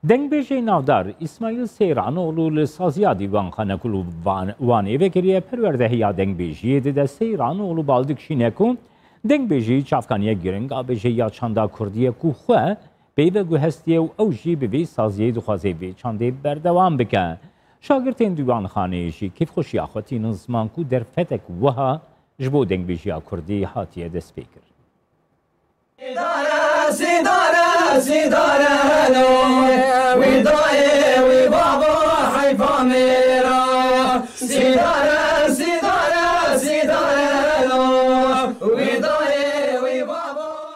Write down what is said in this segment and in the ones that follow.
دنگبیجی نافدار اسماعیل سیرانوغلو لسازیا دیوانخانه کلو وانی وکریه پروردهی دنگبیجی دیده سیرانوغلو بالدک شینکو دنگبیجی چافکانیه گرنگ آبیجی یا چاندا کردیه کو خواه بیوه گوهستیه و اوجی بوی سازیه دخوازی بی چانده بردوام بکن. شاگرتین دیوانخانه ایشی کیف خوشی آخواتی نزمان کو در فتک وها جبو دنگبیجی کردی هاتیه دست بیکر.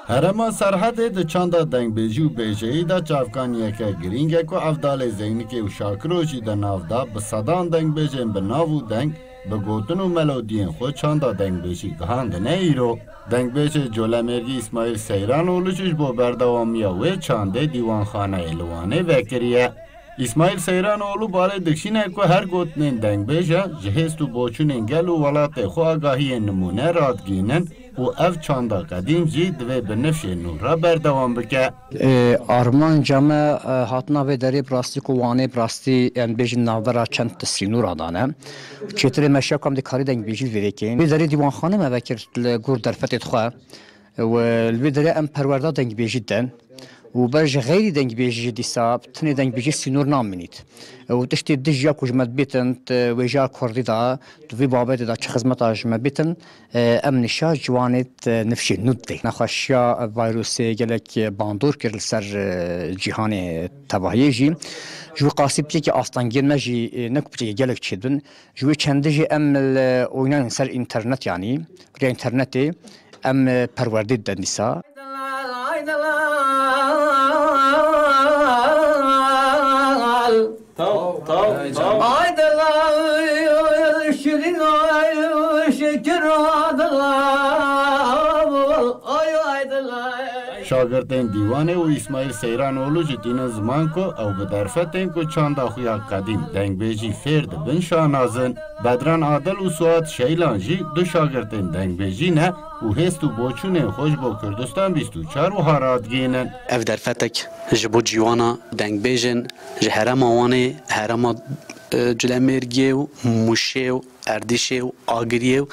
هرما سرحد د چاندا دنگبیجی و بیجهی دا چافکانیه که گرینگه که افدال زینکی و شاکروشی دا نافدا بصدان دنگبیجین بناو و دنگ بگوتن و ملودین خود چاندا دنگبیجی گهاندنه ایرو. دنگبیج جولمرگی اسماعیل سیرانوغلوش با بردوامیه و چانده دیوانخانه الوانه وکریه. اسماعیل سیرانوغلو بالای دکشینه که هر گوتنین دنگبیجه جهست و بوچونین گل و ولات خو آگاهی نمونه رادگینن و اف چاندا قدیم جی دوی بنفش نورا بردوام بکه. آرمان جمع هاتنا و داری براستی که وانه براستی بیجی نافدارا چند تسری نورا دانه. چطوری مشیا کام دی کاری دنگ بیجی ویدکین. وی داری دیوانخانه موکر گور در فتت خواه و وی داری ام پرورده دنگ بیجی دن. و برج غیری دنگ بیجی دیسا تنی دنگ بیجی سینور نام منید و تشتی دجیا کجمت بیتن و جا کردی دا دوی بابت دا چه خدمت آجمت بیتن ام نشا جوانت نفشی نود دی نخواشیا ویروس گلک باندور کرل سر جهان تباهی جی جو قاسب که آستانگیر مجی نکبتی گلک چیدن جو چنده جی ام اوینان سر اینترنت یعنی بر اینترنتی ام پروردید دنیسا شاگردین دیوانه و اسماعیل سیرانوغلو جتین زمان کو او بدرفتین کو چاندا خویا قدیم دنگبیجی فرد بن شانازن بدران عادل و سواد شیلان جی دو شاگردین دنگبیجی نه و هست و بوچونه خوش با کردستان 24 و هاراد گینن. اف درفتک جبو جیوانا دنگبیجن جهرم آوانه هرم جلمرگیه و موشه و اردیشه و آگریه و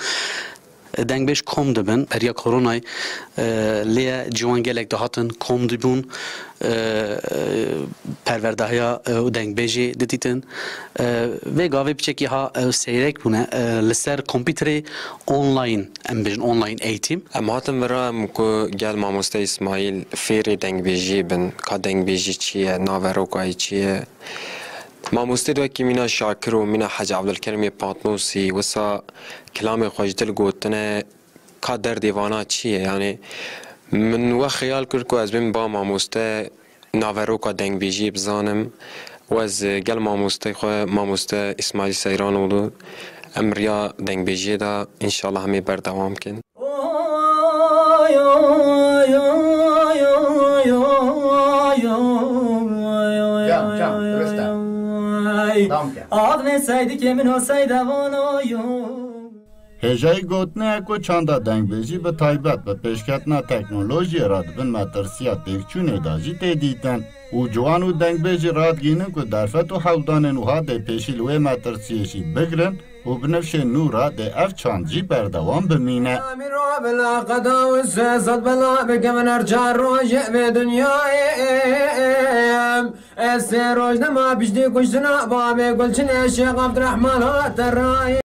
دنگبیج کم دبن بریا کرونای لیا جوان گلک دهاتن کم دبون پرورده های دنگبیجی دیتن و گاوی بچکی ها سیرک بونه لسر کامپیوتر آنلاین ام بیشن آنلاین ایتیم. هاتم برام کو گل ماموسته اسماعیل فیر دنگبیجی بن کا دنگبیجی چیه ناوروکای چیه ماموسته دو که مینا شاکر و مینا حاج عبدالکریم پاتنوسی وسا کلام خوشدل گوتنه که در دیوانا چیه یعنی من و خیال کرد که از بین با ماموسته ناورو که دنگ بیجی بزانم و از گل ماموسته خواه ماموسته اسماعیل سیرانوغلو امریا دنگ بیجی دا انشالله همه بردوام کن. هجای گوتنه اکو چاندا دنگبیجی به تایبت به پیشکتنا تکنولوژی رادبن مدرسیات دیکچونه داجی تیدیدن و جوان و دنگبیجی رادگینن که درفت و حولدان نوها ده پیشیلوه مدرسیشی بگرن و بنفش نورا ده اف چاندجی بردوام بمینه. بلا قدا و سیزد بلا بگم نرجع روژه به دنیایم از روژ نما بیشتی کشتنا بابی گلچن شیخ عبدالرحمن ها ترائیم